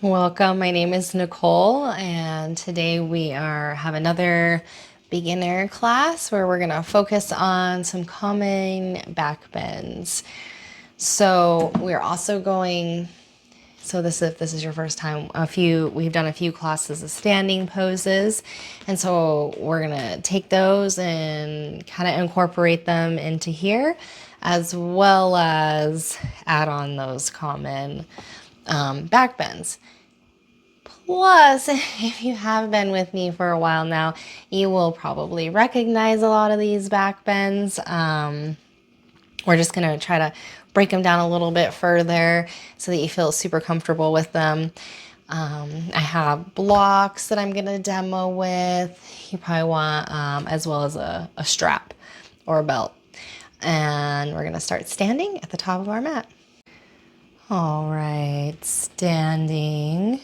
Welcome. My name is Nicole, and today we have another beginner class where we're going to focus on some common back bends. So we're also going. So if this is your first time, we've done a few classes of standing poses, and so we're gonna take those and kind of incorporate them into here, as well as add on those common back bends. Plus, if you have been with me for a while now, you will probably recognize a lot of these back bends. We're just gonna try to break them down a little bit further so that you feel super comfortable with them. I have blocks that I'm gonna demo with. You probably want, as well as a strap or a belt. And we're gonna start standing at the top of our mat. All right, standing.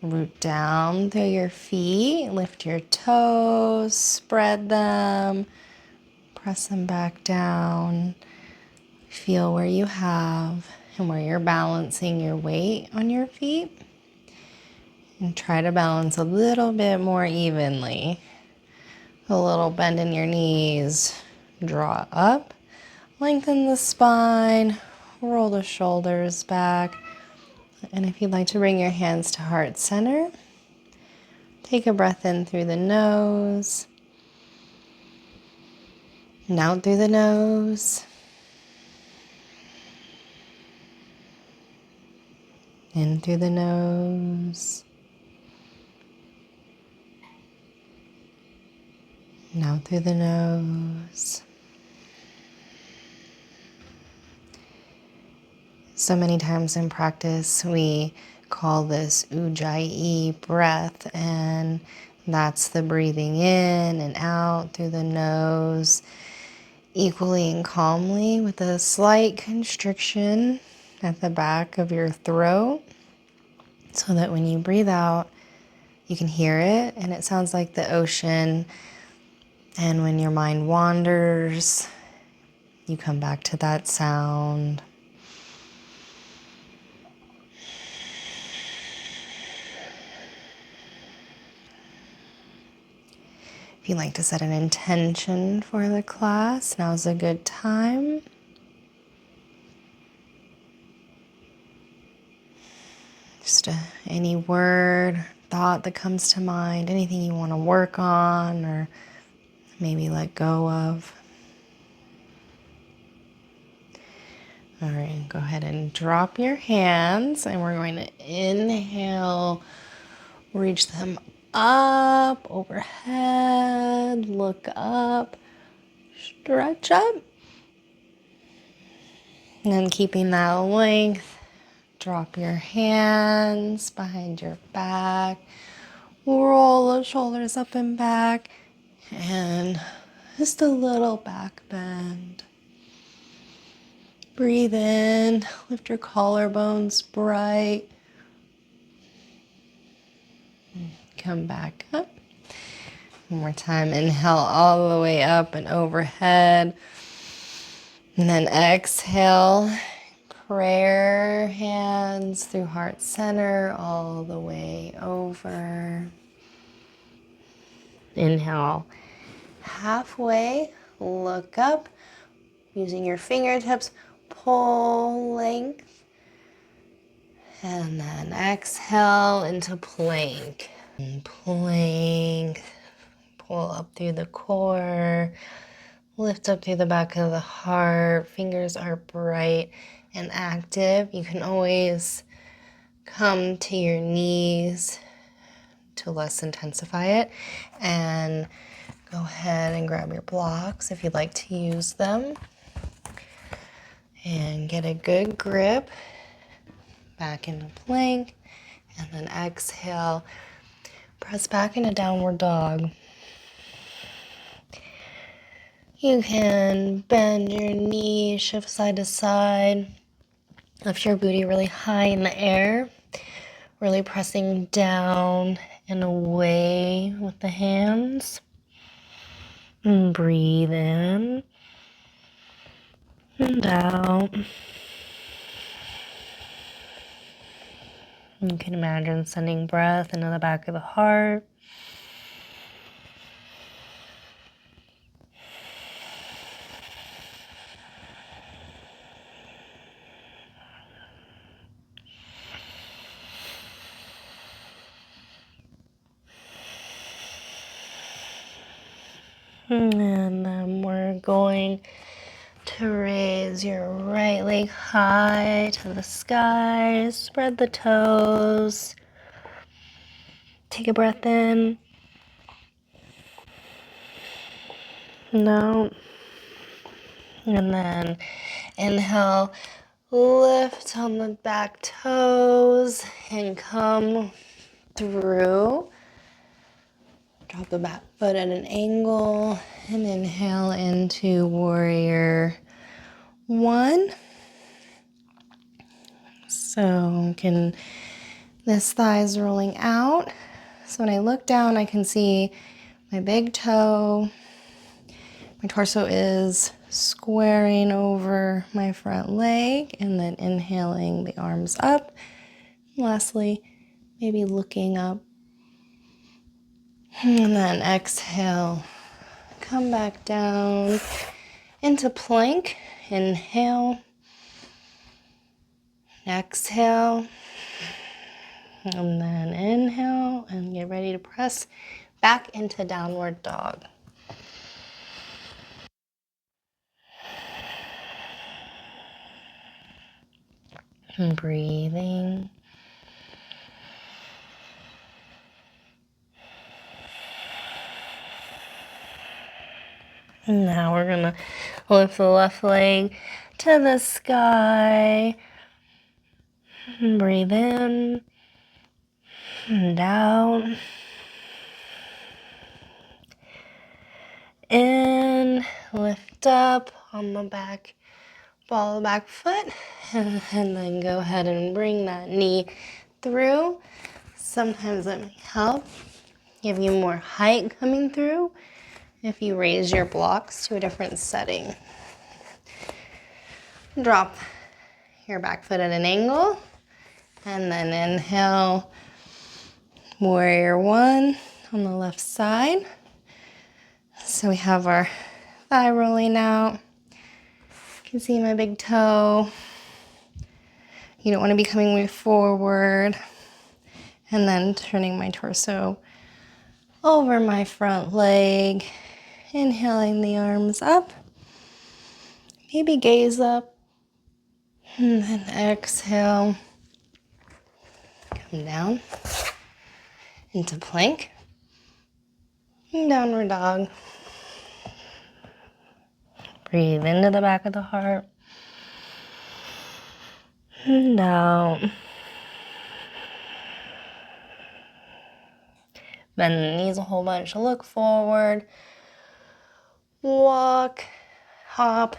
Root down through your feet, lift your toes, spread them, press them back down. Feel where you have and where you're balancing your weight on your feet. And try to balance a little bit more evenly. A little bend in your knees. Draw up, lengthen the spine, roll the shoulders back. And if you'd like to bring your hands to heart center, take a breath in through the nose and out through the nose. In through the nose and out through the nose. So many times in practice, we call this ujjayi breath, and that's the breathing in and out through the nose, equally and calmly, with a slight constriction at the back of your throat, so that when you breathe out, you can hear it, and it sounds like the ocean. And when your mind wanders, you come back to that sound. If you'd like to set an intention for the class, now's a good time. Just any word, thought that comes to mind, anything you want to work on or maybe let go of. All right, go ahead and drop your hands, and we're going to inhale, reach them up, overhead, look up, stretch up. And then keeping that length, drop your hands behind your back, roll the shoulders up and back, and just a little back bend. Breathe in, lift your collarbones bright. Come back up. One more time, inhale all the way up and overhead. And then exhale, prayer hands through heart center all the way over. Inhale, halfway, look up, using your fingertips, pull length. And then exhale into plank. And plank, pull up through the core, lift up through the back of the heart. Fingers are bright and active. You can always come to your knees to less intensify it. And go ahead and grab your blocks if you'd like to use them. And get a good grip. Back into plank. And then exhale. Press back into downward dog. You can bend your knees, shift side to side. Lift your booty really high in the air. Really pressing down and away with the hands. And breathe in and out. You can imagine sending breath into the back of the heart. And then we're going to raise your right leg high to the sky. Spread the toes. Take a breath in. No. And then inhale, lift on the back toes and come through. Drop the back foot at an angle and inhale into warrior one. So this thigh is rolling out. So when I look down, I can see my big toe. My torso is squaring over my front leg, and then inhaling the arms up. Lastly, maybe looking up. And then exhale, come back down into plank. Inhale, exhale, and then inhale, and get ready to press back into downward dog. And breathing. And now we're gonna lift the left leg to the sky. And breathe in and out. In, lift up on the back, ball the back foot, and then go ahead and bring that knee through. Sometimes it may help give you more height coming through if you raise your blocks to a different setting. Drop your back foot at an angle, and then inhale, warrior one on the left side. So we have our thigh rolling out. You can see my big toe. You don't want to be coming way forward. And then turning my torso over my front leg. Inhaling the arms up. Maybe gaze up. And then exhale. Come down into plank. And downward dog. Breathe into the back of the heart. And out. Bend the knees a whole bunch. Look forward. Walk. Hop.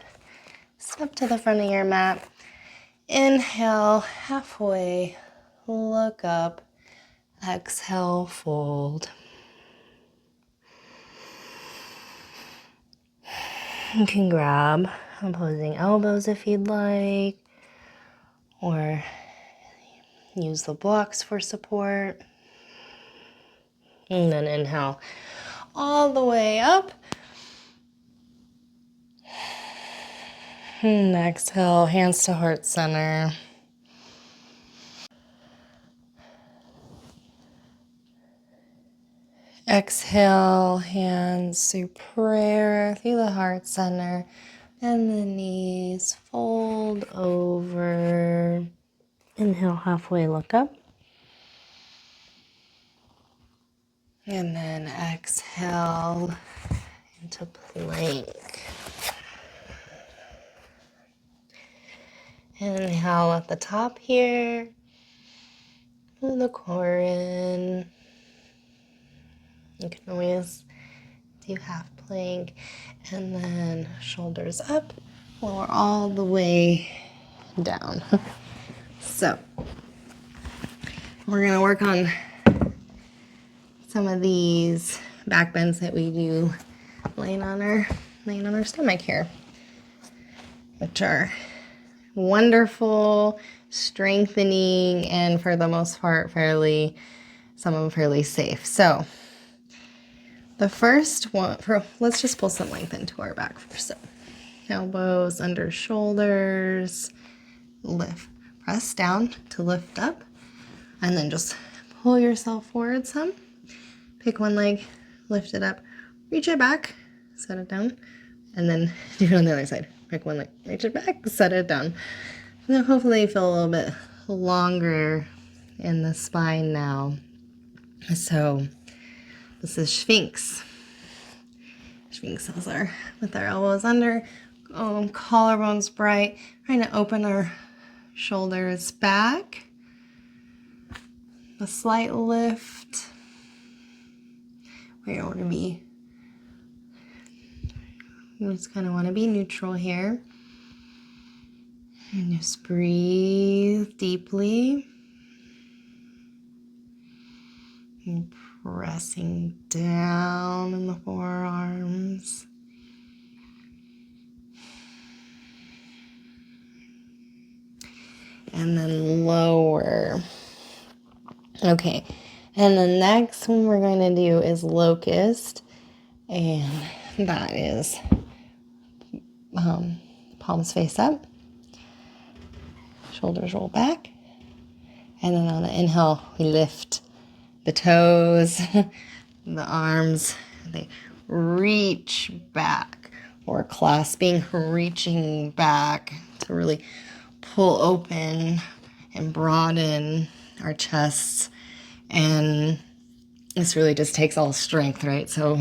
Step to the front of your mat. Inhale, halfway. Look up. Exhale, fold. You can grab opposing elbows if you'd like, or use the blocks for support. And then inhale all the way up. And exhale, hands to heart center. Exhale, hands through prayer through the heart center. And the knees fold over. Inhale, halfway, look up. And then exhale into plank. Inhale at the top here. Pull the core in. You can always do half plank. And then shoulders up. Lower all the way down. So we're going to work on some of these back bends that we do laying on our stomach here, which are wonderful, strengthening, and for the most part, some of them fairly safe. So the first one, let's just pull some length into our back first. So elbows under shoulders, lift, press down to lift up, and then just pull yourself forward some. Pick one leg, lift it up, reach it back, set it down, and then do it on the other side. Pick one leg, reach it back, set it down. And then hopefully you feel a little bit longer in the spine now. So this is Sphinx. Sphinx is with our elbows under, collarbones bright, trying to open our shoulders back. A slight lift. We just kind of want to be neutral here. And just breathe deeply. And pressing down in the forearms. And then lower. Okay, and the next one we're going to do is locust, and that is palms face up, shoulders roll back, and then on the inhale, we lift the toes, the arms, they reach back, or clasping, reaching back to really pull open and broaden our chests. And this really just takes all strength, right? So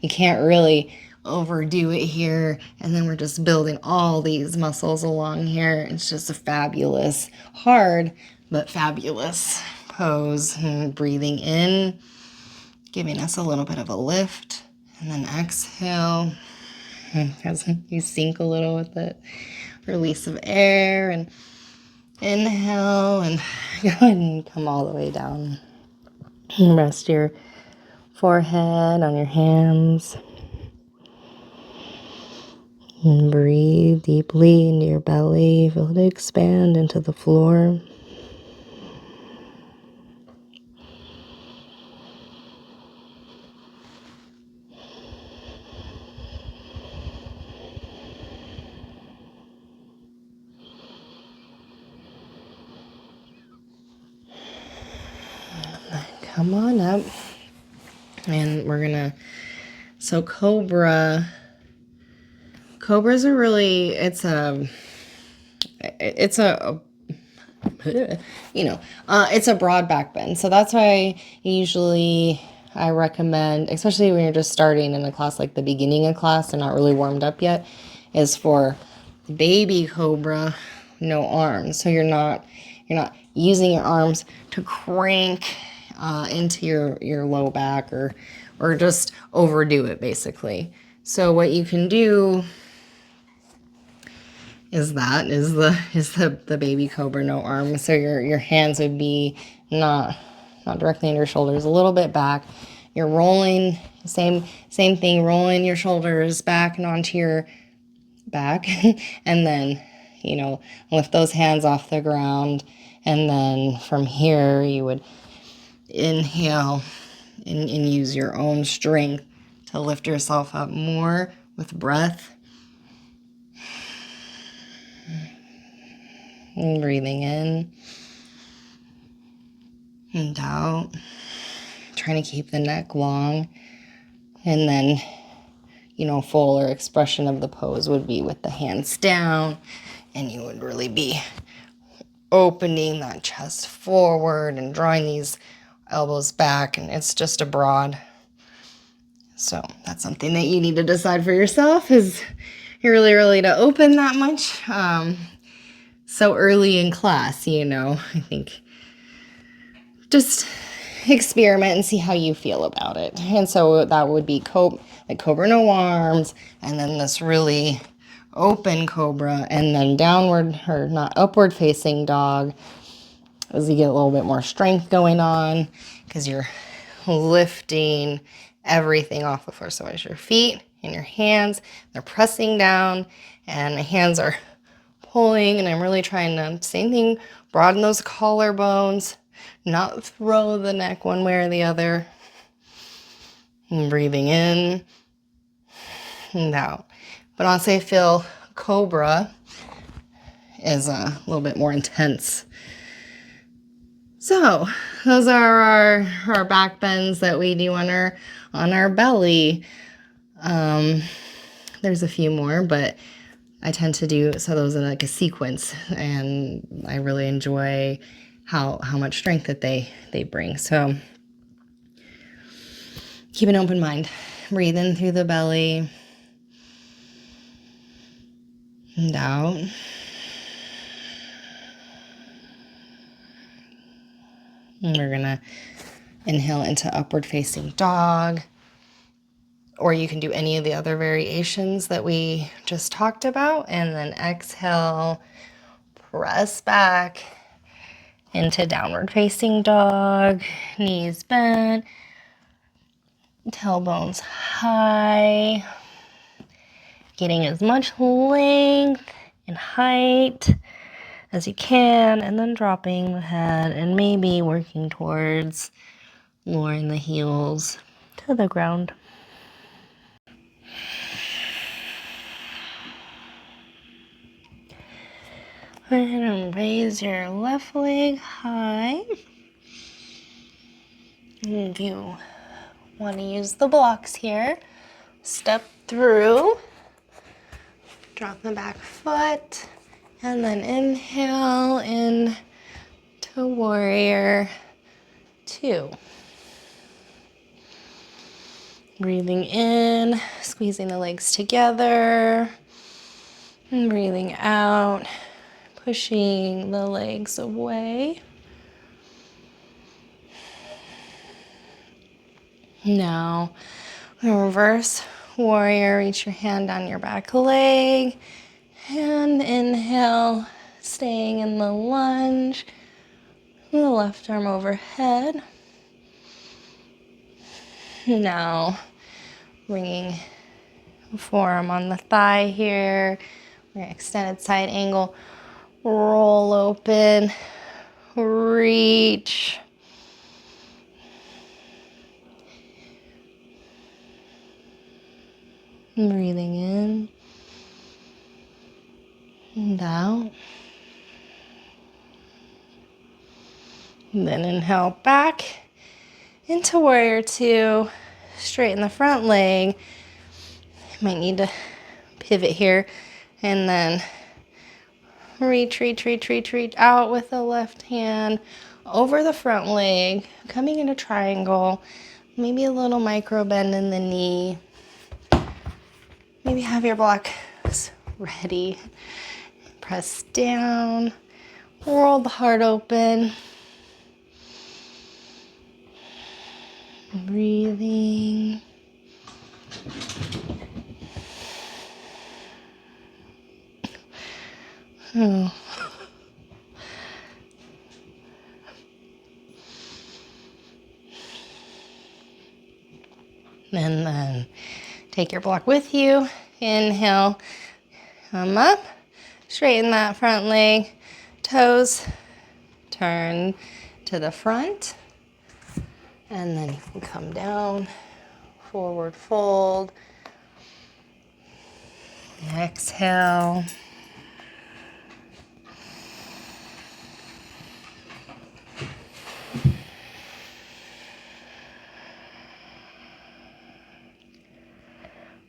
you can't really overdo it here. And then we're just building all these muscles along here. It's just a fabulous, hard, but fabulous pose. And breathing in, giving us a little bit of a lift. And then exhale. As you sink a little with it. Release of air and inhale, and go ahead and come all the way down. Rest your forehead on your hands. And breathe deeply into your belly. Feel it expand into the floor. Come on up. And we're gonna, so cobras are really, it's a broad back bend. So that's why usually I recommend, especially when you're just starting in a class, like the beginning of class and not really warmed up yet, is for baby cobra, no arms. So you're not using your arms to crank into your low back or just overdo it, basically. So what you can do is the baby cobra, no arms. So your hands would be not directly under your shoulders, a little bit back. You're rolling, same thing, rolling your shoulders back and onto your back, and then lift those hands off the ground. And then from here you would inhale and use your own strength to lift yourself up more with breath. And breathing in and out. Trying to keep the neck long. And then, fuller expression of the pose would be with the hands down. And you would really be opening that chest forward and drawing these elbows back. And it's just a broad. So that's something that you need to decide for yourself. Is you're really early to open that much. So early in class, I think just experiment and see how you feel about it. And so that would be cobra no arms, and then this really open cobra, and then downward or not upward facing dog as you get a little bit more strength going on because you're lifting everything off the floor. So as your feet and your hands, they're pressing down, and the hands are pulling, and I'm really trying to, same thing, broaden those collarbones, not throw the neck one way or the other. And breathing in and out. But honestly, I feel Cobra is a little bit more intense. So those are our back bends that we do on our belly. There's a few more, but I tend to do so those in like a sequence, and I really enjoy how much strength that they bring. So keep an open mind. Breathe in through the belly and out. And we're gonna inhale into upward facing dog, or you can do any of the other variations that we just talked about, and then exhale, press back into downward facing dog, knees bent, tailbones high, getting as much length and height as you can, and then dropping the head and maybe working towards lowering the heels to the ground. Go ahead and raise your left leg high. If you want to use the blocks here, step through, drop the back foot, and then inhale in to warrior two. Breathing in, squeezing the legs together, and breathing out, pushing the legs away. Now, reverse warrior, reach your hand down your back leg, and inhale, staying in the lunge, the left arm overhead. Now, bringing the forearm on the thigh here, extended side angle, roll open, reach. Breathing in and out. And then inhale back into warrior two. Straighten the front leg. You might need to pivot here. And then reach out with the left hand over the front leg, coming into triangle. Maybe a little micro bend in the knee. Maybe have your blocks ready. Press down, roll the heart open. Breathing. Oh. And then take your block with you. Inhale, come up, straighten that front leg, toes, turn to the front, and then you can come down, forward fold, exhale.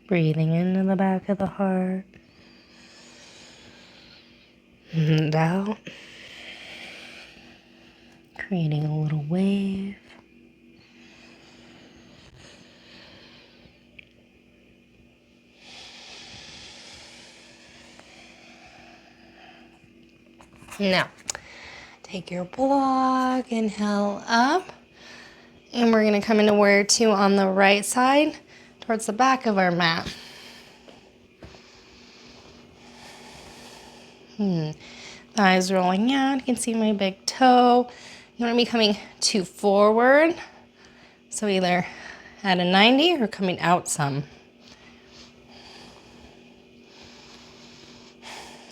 Breathing into the back of the heart and out, creating a little wave. Now, take your block, inhale up, and we're gonna come into warrior two on the right side towards the back of our mat. Thighs rolling out, you can see my big toe. You wanna be coming to forward, so either at a 90 or coming out some.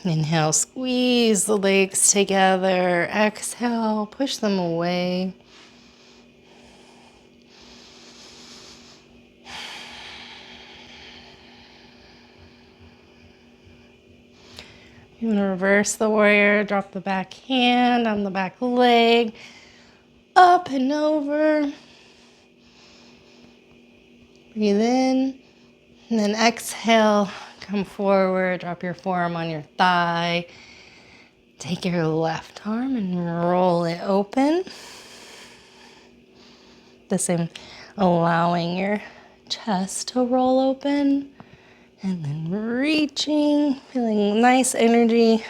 Inhale, squeeze the legs together. Exhale, push them away. You want to reverse the warrior, drop the back hand on the back leg, up and over. Breathe in, and then exhale, come forward, drop your forearm on your thigh. Take your left arm and roll it open. The same, allowing your chest to roll open. And then reaching, feeling nice energy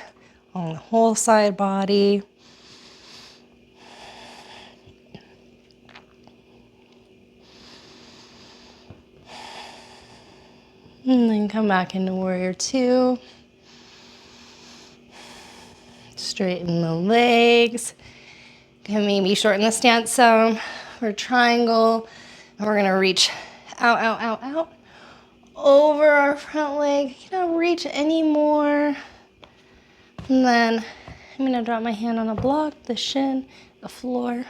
on the whole side body. And then come back into warrior two. Straighten the legs. Can maybe shorten the stance some for triangle. And we're gonna reach out, out, out, out over our front leg. You don't reach anymore. And then I'm gonna drop my hand on a block, the shin, the floor.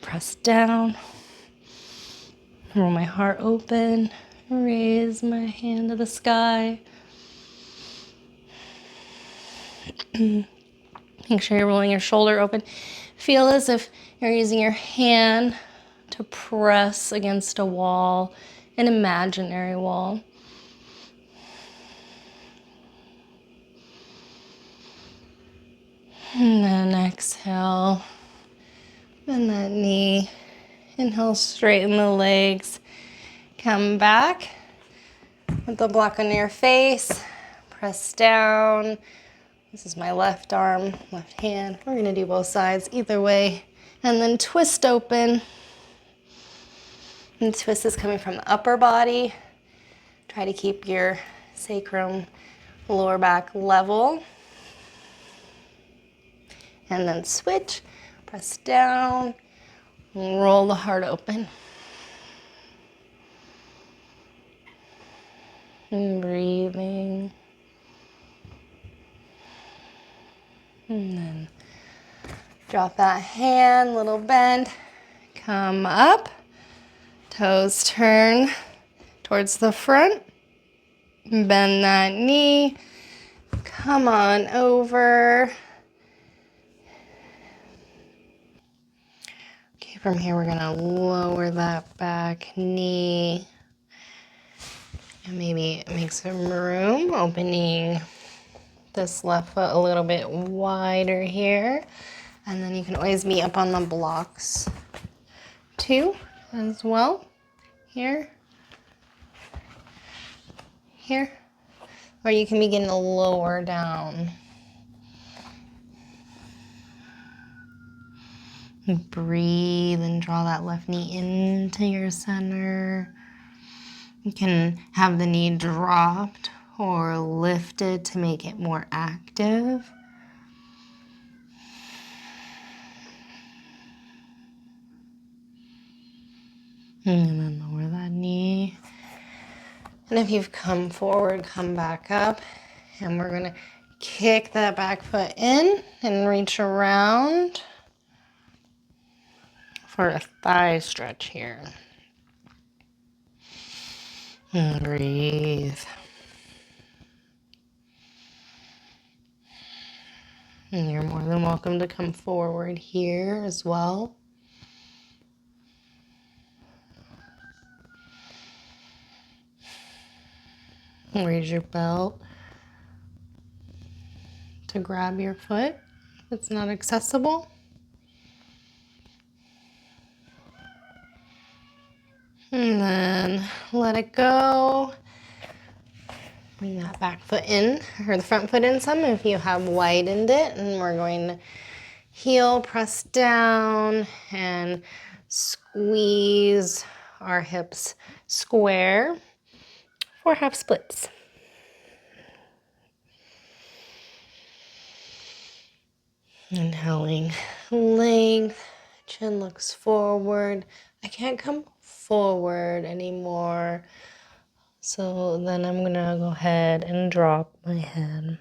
Press down. Roll my heart open. Raise my hand to the sky. Make sure you're rolling your shoulder open. Feel as if you're using your hand to press against a wall, an imaginary wall. And then exhale, bend that knee. Inhale, straighten the legs. Come back with the block on your face. Press down. This is my left arm, left hand. We're gonna do both sides, either way. And then twist open. And the twist is coming from the upper body. Try to keep your sacrum, lower back level. And then switch, press down, roll the heart open. And breathing. And then drop that hand, little bend. Come up, toes turn towards the front. Bend that knee. Come on over. Okay, from here we're gonna lower that back knee. And maybe make some room, opening this left foot a little bit wider here. And then you can always meet up on the blocks too, as well. Here. Here. Or you can begin to lower down. Breathe and draw that left knee into your center. You can have the knee dropped or lifted to make it more active. And then lower that knee. And if you've come forward, come back up. And we're gonna kick that back foot in and reach around for a thigh stretch here. And breathe. And you're more than welcome to come forward here as well. Raise your belt to grab your foot if it's not accessible. And then let it go. Bring that back foot in, or the front foot in some if you have widened it. And we're going to heel, press down, and squeeze our hips square for half splits. Inhaling length, chin looks forward. I can't come forward anymore. So then I'm gonna go ahead and drop my head.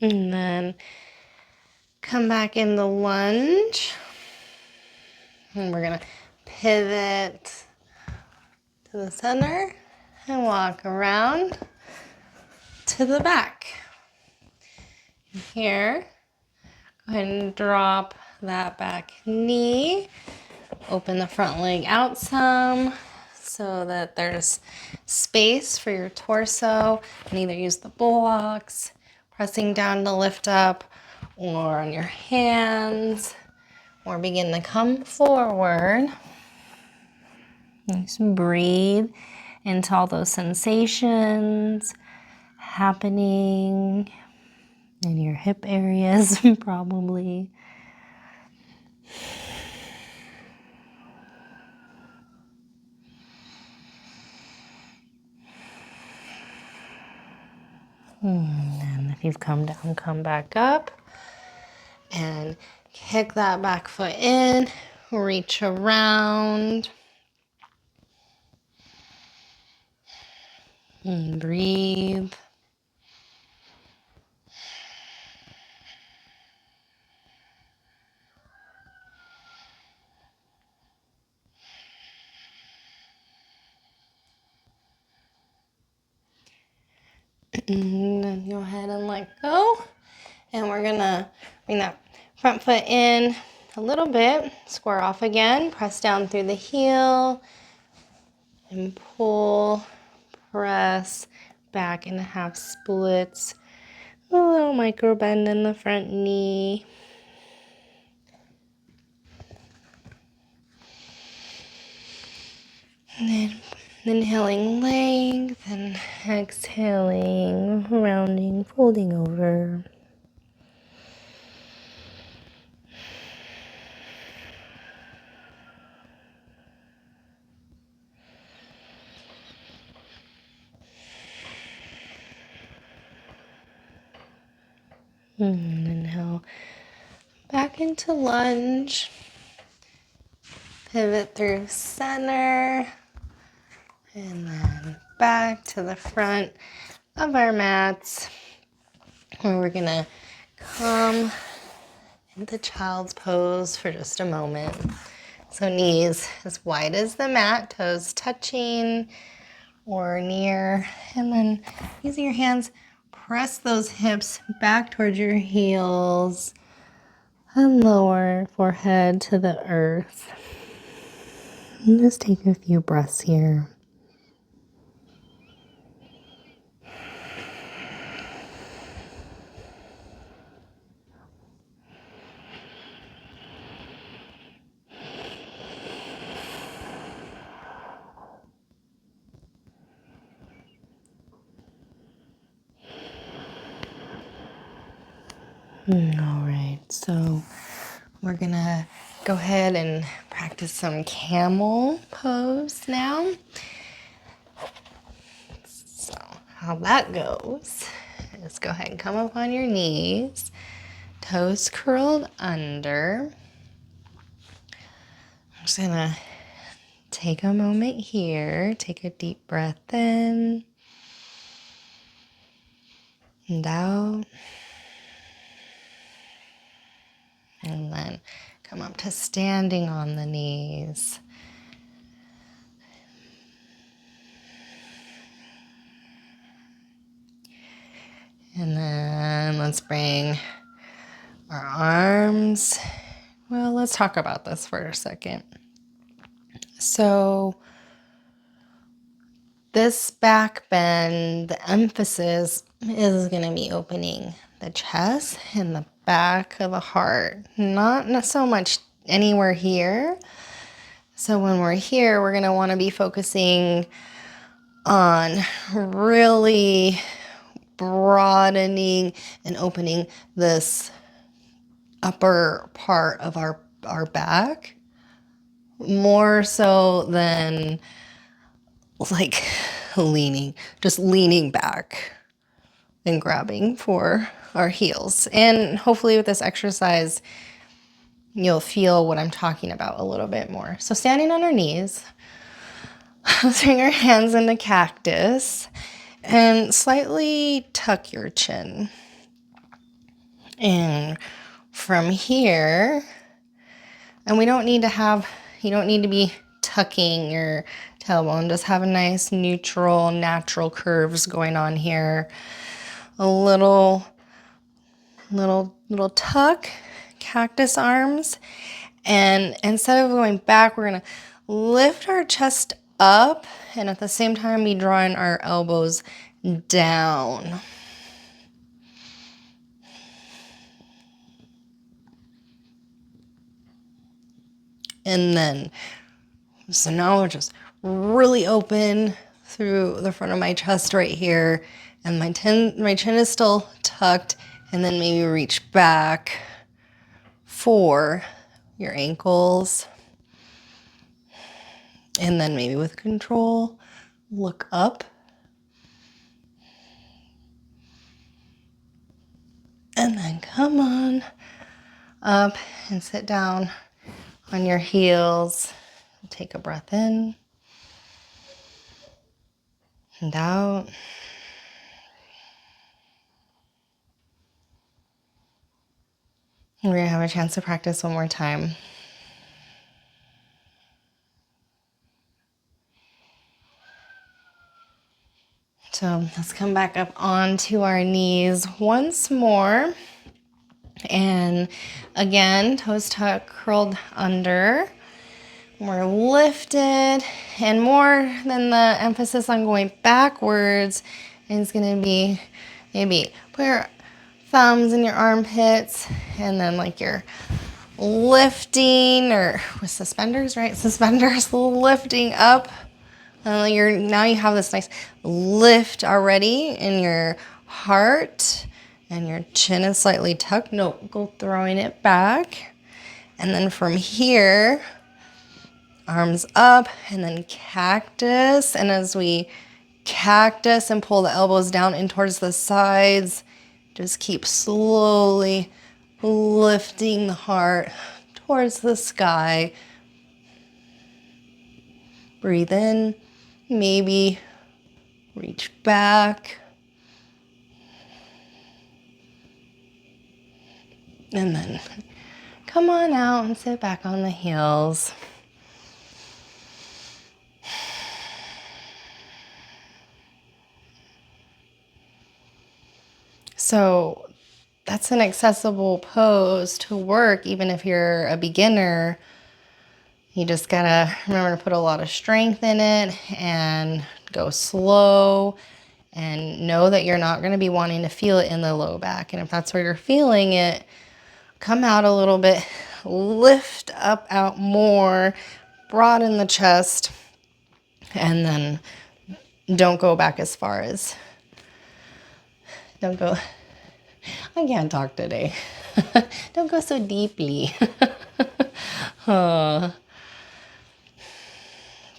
And then come back in the lunge. And we're gonna pivot to the center and walk around to the back. Here, go ahead and drop that back knee. Open the front leg out some so that there's space for your torso. And either use the blocks, pressing down to lift up, or on your hands, or begin to come forward. Just breathe into all those sensations happening in your hip areas, probably. And if you've come down, come back up and kick that back foot in, reach around, and breathe. And then go ahead and let go. And we're gonna bring that front foot in a little bit, square off again, press down through the heel, and pull, press back into half splits. A little micro bend in the front knee. And then inhaling length and exhaling, rounding, folding over. And inhale back into lunge. Pivot through center. And then back to the front of our mats, where we're gonna come into child's pose for just a moment. So knees as wide as the mat, toes touching or near, and then using your hands, press those hips back towards your heels and lower forehead to the earth. And just take a few breaths here. All right, so we're gonna go ahead and practice some camel pose now. So how that goes is go ahead and come up on your knees, toes curled under. I'm just gonna take a moment here, take a deep breath in and out. And then come up to standing on the knees. And then let's bring our arms. Well, let's talk about this for a second. So this back bend, the emphasis is going to be opening the chest and the back of the heart, not so much anywhere here. So when we're here, we're going to want to be focusing on really broadening and opening this upper part of our back, more so than like just leaning back and grabbing for our heels. And hopefully with this exercise, you'll feel what I'm talking about a little bit more. So standing on our knees, let's bring our hands into cactus and slightly tuck your chin. And from here, and you don't need to be tucking your tailbone. Just have a nice neutral, natural curves going on here. A little tuck, cactus arms. And instead of going back, we're gonna lift our chest up and at the same time be drawing our elbows down. And then, so now we're just really open through the front of my chest right here. And my chin is still tucked. And then maybe reach back for your ankles. And then maybe with control, look up. And then come on up and sit down on your heels. Take a breath in and out. And we're gonna have a chance to practice one more time. So let's come back up onto our knees once more. And again, toes tucked, curled under. We're lifted, and more than the emphasis on going backwards is going to be maybe put your thumbs in your armpits, and then like you're lifting, or with suspenders, right? Suspenders, lifting up. Now you have this nice lift already in your heart, and your chin is slightly tucked. No, go throwing it back. And then from here, arms up, and then cactus. And as we cactus and pull the elbows down in towards the sides, just keep slowly lifting the heart towards the sky. Breathe in, maybe reach back. And then come on out and sit back on the heels. So that's an accessible pose to work, even if you're a beginner. You just gotta remember to put a lot of strength in it and go slow, and know that you're not gonna be wanting to feel it in the low back. And if that's where you're feeling it, come out a little bit, lift up out more, broaden the chest, and then don't go back as far as, don't go, I can't talk today. Don't go so deeply. So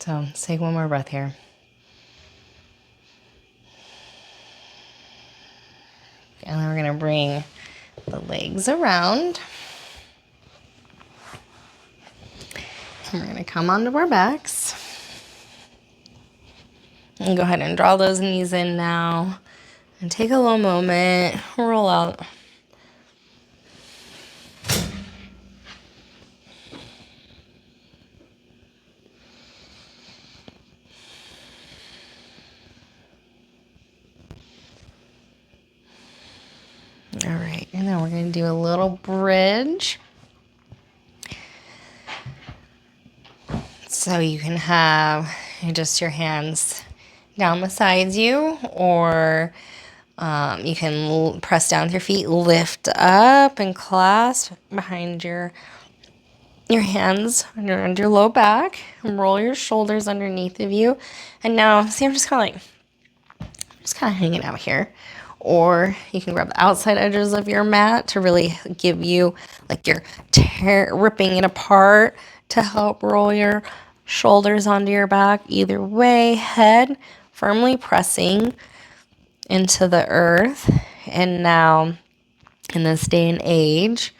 let's take one more breath here. And then we're gonna bring the legs around. And we're gonna come onto our backs. And go ahead and draw those knees in now. And take a little moment, roll out. All right, and then we're gonna do a little bridge. So you can have just your hands down beside you, or you can press down with your feet, lift up and clasp behind your hands around your low back, and roll your shoulders underneath of you. And now, see, I'm just kind of hanging out here. Or you can grab the outside edges of your mat to really give you, like you're ripping it apart to help roll your shoulders onto your back. Either way, head firmly pressing into the earth. And now, in this day and age,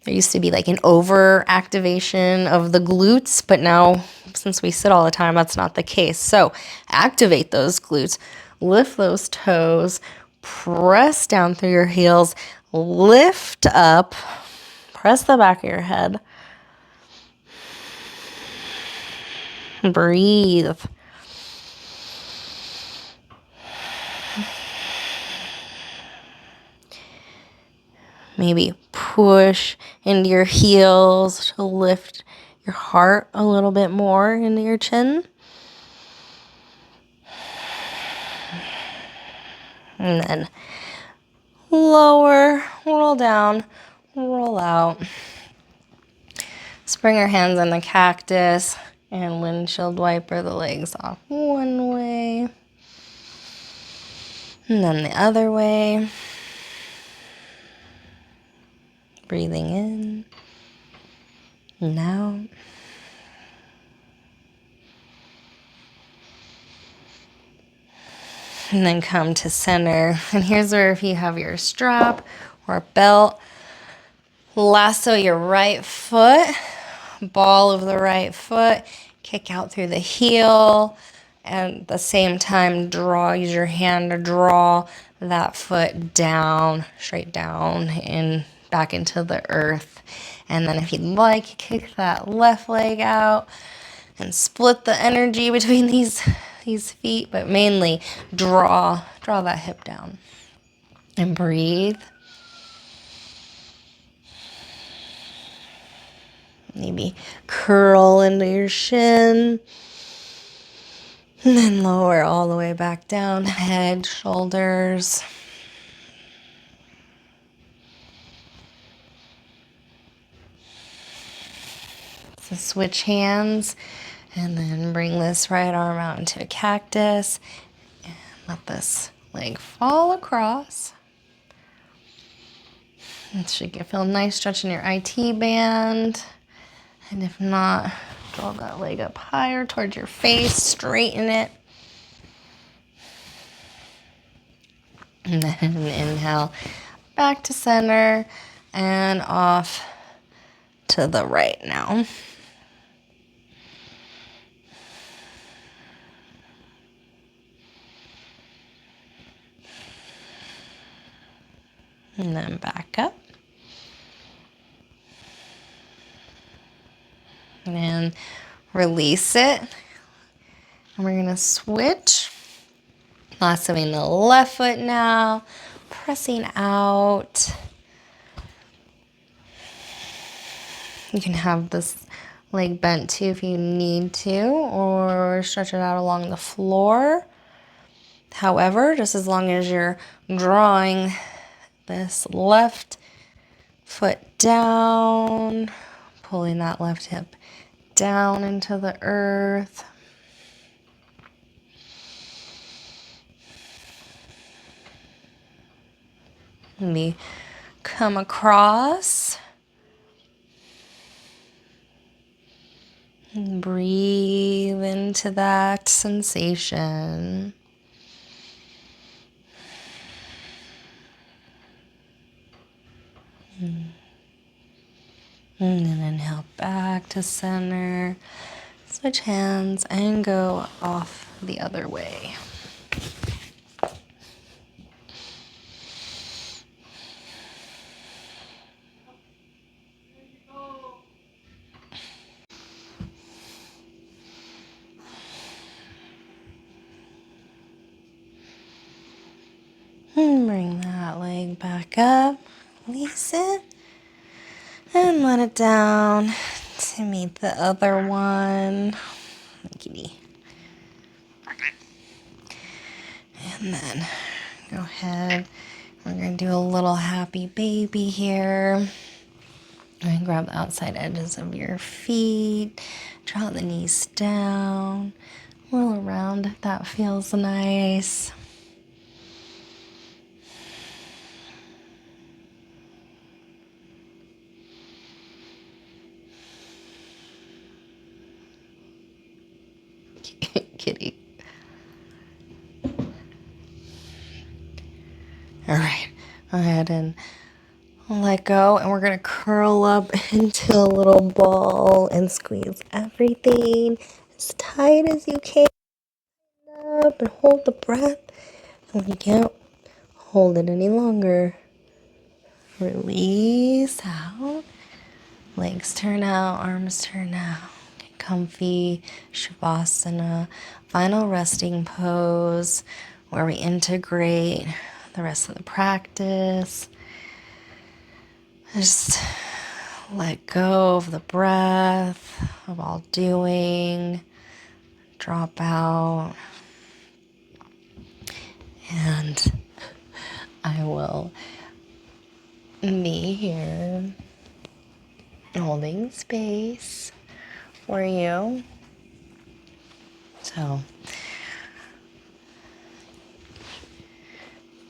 there used to be like an over activation of the glutes, but now since we sit all the time, that's not the case. So activate those glutes, lift those toes, Press down through your heels. Lift up. Press the back of your head. Breathe. Maybe push into your heels to lift your heart a little bit more into your chin. And then lower, roll down, roll out. Let's bring our hands on the cactus and windshield wiper the legs off one way. And then the other way. Breathing in and out. And then come to center. And here's where if you have your strap or belt, lasso your right foot, ball of the right foot, kick out through the heel, and at the same time use your hand to draw that foot down, straight down and back into the earth. And then if you'd like, kick that left leg out and split the energy between these feet, but mainly draw that hip down. And breathe. Maybe curl into your shin. And then lower all the way back down, head, shoulders. So switch hands and then bring this right arm out into a cactus and let this leg fall across. It should feel nice stretching your IT band. And if not, draw that leg up higher towards your face, straighten it. And then inhale back to center and off to the right now. And then back up. And release it. And we're gonna switch. Lassoing the left foot now, pressing out. You can have this leg bent too if you need to, or stretch it out along the floor. However, just as long as you're drawing this left foot down, pulling that left hip down into the earth. Maybe come across. And breathe into that sensation. And then inhale back to center. Switch hands and go off the other way. And bring that leg back up, release it, and let it down to meet the other one. Kitty. And then go ahead, we're gonna do a little happy baby here. And grab the outside edges of your feet, draw the knees down, roll around if that feels nice. Kitty. All right, go ahead and let go, and we're gonna curl up into a little ball and squeeze everything as tight as you can up and hold the breath. And when you can't hold it any longer. Release out. Legs turn out, arms turn out. Get comfy. Shavasana. Final resting pose where we integrate the rest of the practice. Just let go of the breath, of all doing. Drop out. And I will be here holding space for you. So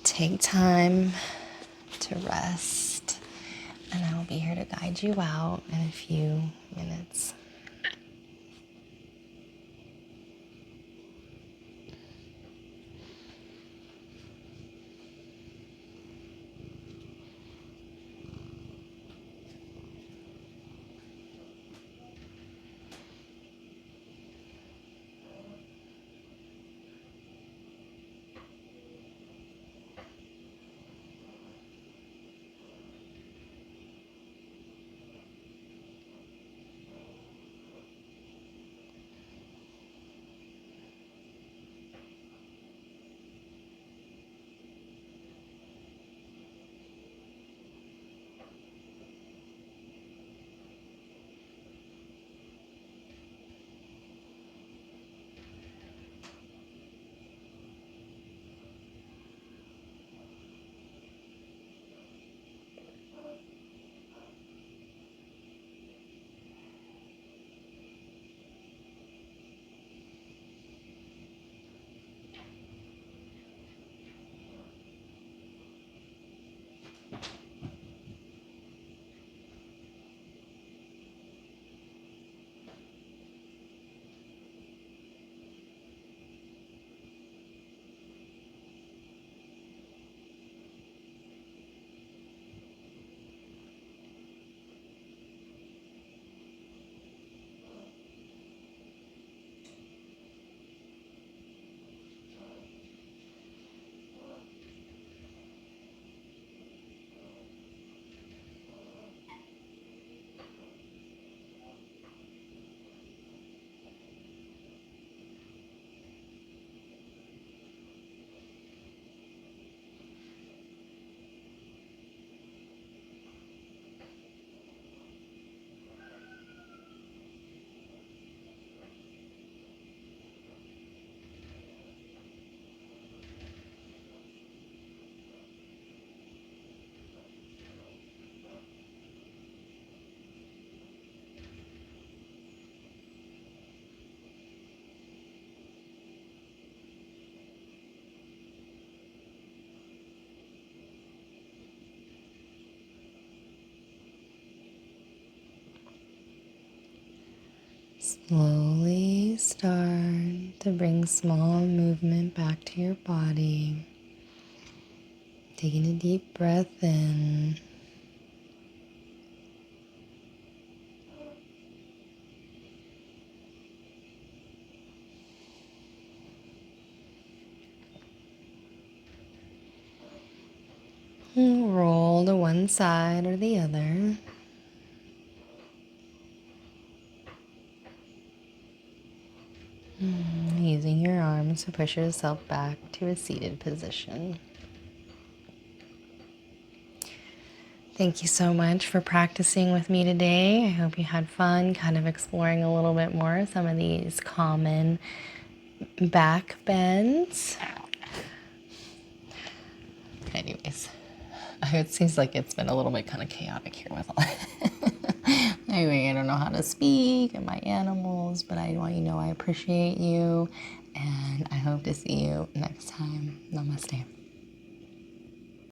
take time to rest, and I will be here to guide you out in a few minutes. Slowly start to bring small movement back to your body. Taking a deep breath in. And roll to one side or the other. Using your arms to push yourself back to a seated position. Thank you so much for practicing with me today. I hope you had fun kind of exploring a little bit more some of these common back bends. Anyways, it seems like it's been a little bit kind of chaotic here with all Anyway, I don't know how to speak and my animals, but I want you to know I appreciate you, and I hope to see you next time. Namaste.